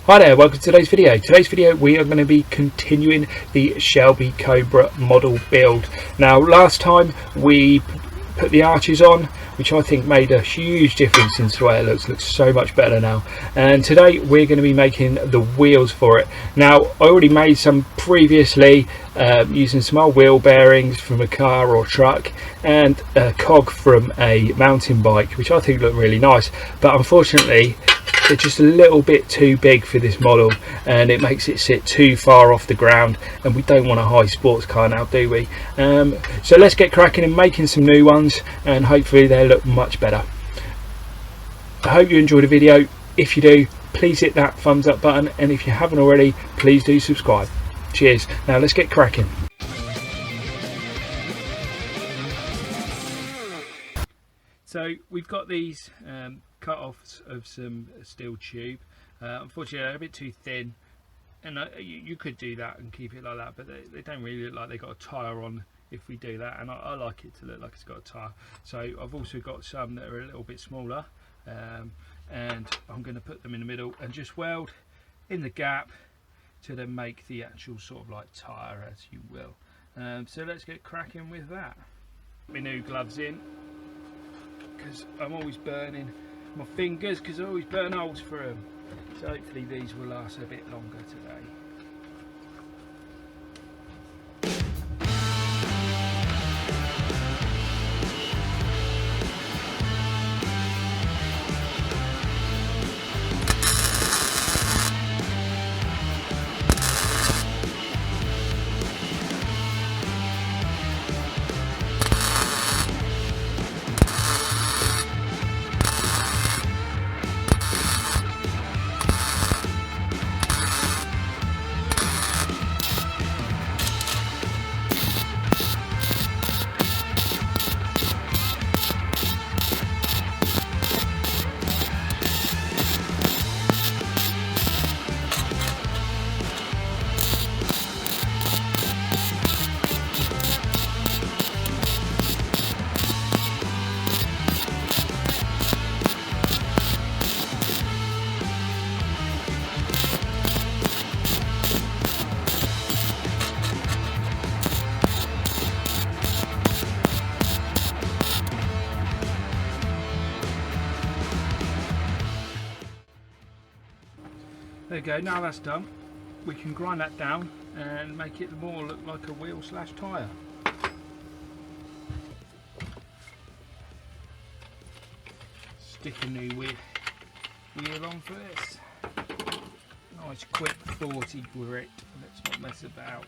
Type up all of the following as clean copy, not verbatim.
Hi there, welcome to today's video. Today's video we are going to be continuing the Shelby Cobra model build. Now last time we put the arches on, which I think made a huge difference in the way it looks so much better now. And today we're going to be making the wheels for it. Now I already made some previously using some old wheel bearings from a car or truck and a cog from a mountain bike, which I think look really nice, but unfortunately they're just a little bit too big for this model and it makes it sit too far off the ground, and we don't want a high sports car now, do we? So let's get cracking and making some new ones, and hopefully they'll look much better. I hope you enjoyed the video. If you do, please hit that thumbs up button, and if you haven't already, please do subscribe. Cheers. Now let's get cracking. So we've got these cut-offs of some steel tube. Unfortunately they're a bit too thin, and you could do that and keep it like that, but they don't really look like they got a tyre on if we do that, and I like it to look like it's got a tyre. So I've also got some that are a little bit smaller, and I'm going to put them in the middle and just weld in the gap to then make the actual sort of like tyre, as you will. So let's get cracking with that. My new gloves in, because I'm always burning my fingers, because I always burn holes for them. So hopefully these will last a bit longer today. There we go, now that's done, we can grind that down and make it more look like a wheel slash tyre. Stick a new wheel on for this. Nice quick 40 grit, let's not mess about.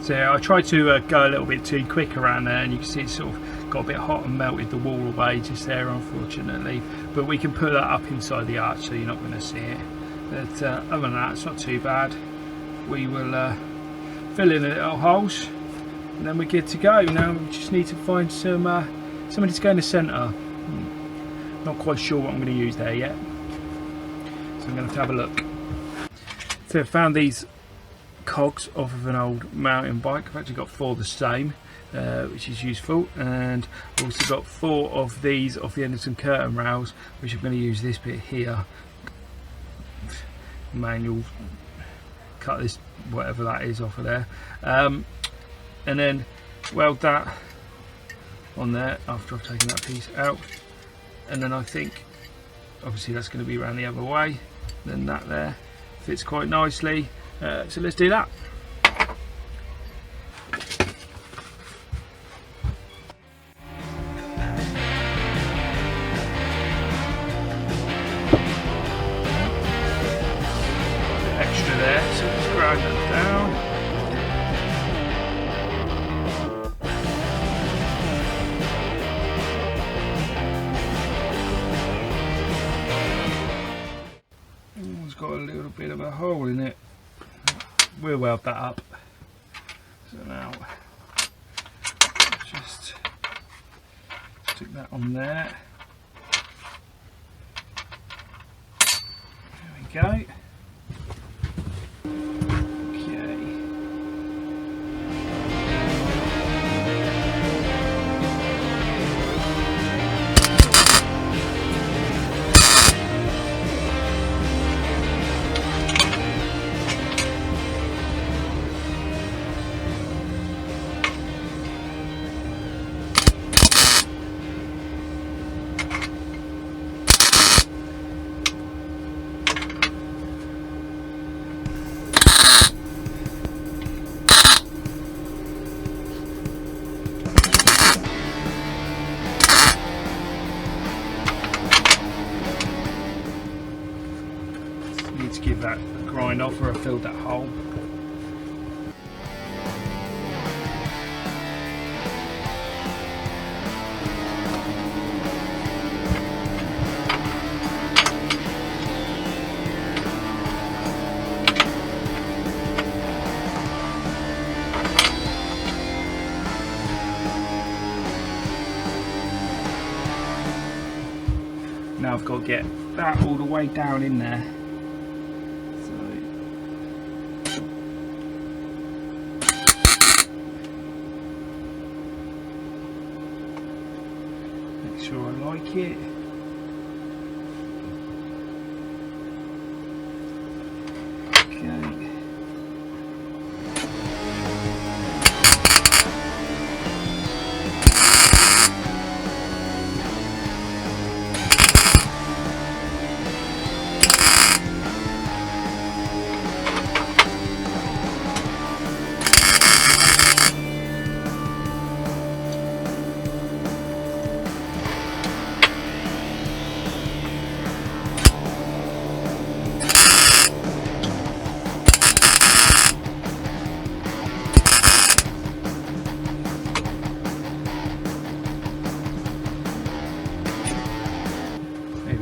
So I tried to go a little bit too quick around there, and you can see it's sort of got a bit hot and melted the wall away just there, unfortunately. But we can put that up inside the arch, so you're not going to see it. But other than that, it's not too bad. We will fill in the little holes, and then we're good to go. Now we just need to find some somebody to go in the centre. Not quite sure what I'm going to use there yet, so I'm going to have a look. So I found these cogs off of an old mountain bike. I've actually got 4 the same, which is useful, and I've also got 4 of these off the end of some curtain rails, which I'm going to use this bit here. Manual cut this, whatever that is, off of there, and then weld that on there after I've taken that piece out, and then I think obviously that's going to be around the other way, then that there fits quite nicely, so let's do that. Extra there, so let's grind that down. Got a little bit of a hole in it. We'll weld that up. So now just stick that on there. There we go. Okay. To give that a grind off where I filled that hole. Now I've got to get that all the way down in there. Sure I like it. Okay.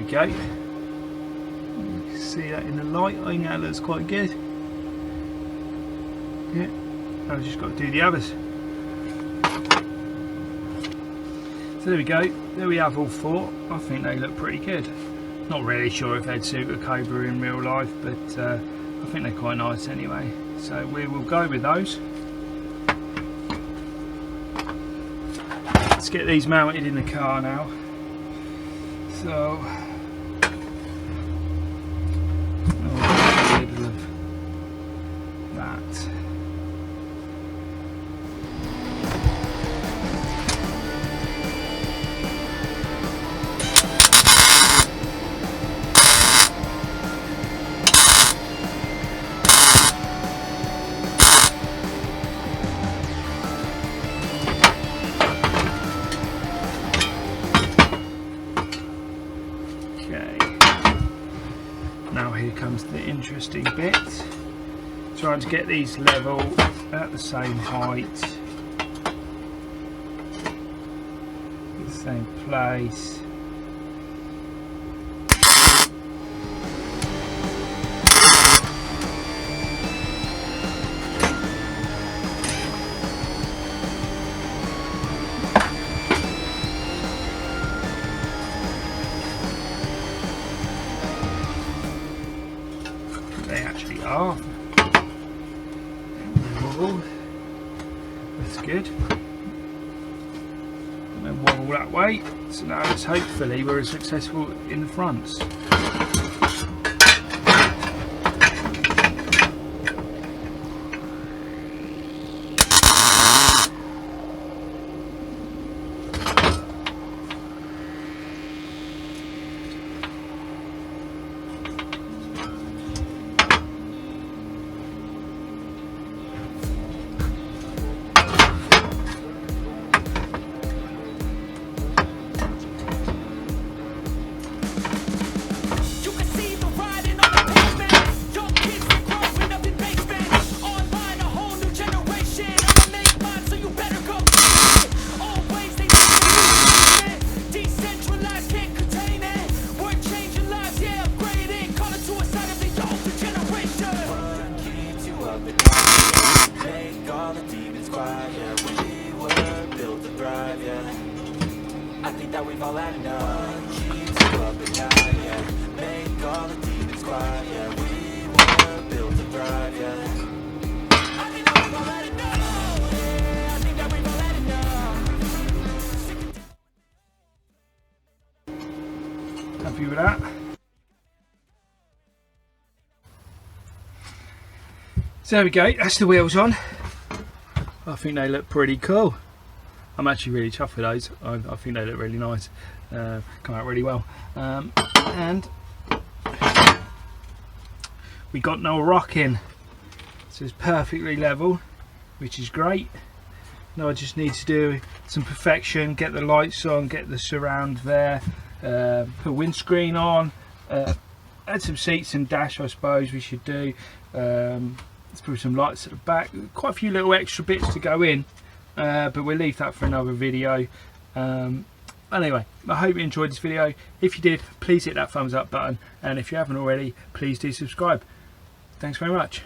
Go. You can see that in the light. I think that looks quite good. Yeah, I've just got to do the others. So there we go. There we have all four. I think they look pretty good. Not really sure if they'd suit a Cobra in real life, but I think they're quite nice anyway. So we will go with those. Let's get these mounted in the car now. So. Now here comes the interesting bit, trying to get these level at the same height, the same place. They actually are. Wobble. That's good. And then wobble that way. So now it's hopefully we're successful in the fronts. that we've all had enough. Keeps you up at night, yeah. Make all the demons quiet, yeah. We were built to thrive, yeah. I think that we've all had enough. Yeah, I think that we've all had enough. Happy with that? So there we go, that's the wheels on. I think they look pretty cool. I'm actually really chuffed with those. I think they look really nice. Come out really well. And we got no rocking, so it's perfectly level, which is great. Now I just need to do some perfection, get the lights on, get the surround there, put windscreen on, add some seats and dash, I suppose we should do. Let's put some lights at the back, quite a few little extra bits to go in, but we'll leave that for another video. Anyway, I hope you enjoyed this video. If you did, please hit that thumbs up button, and if you haven't already, please do subscribe. Thanks very much.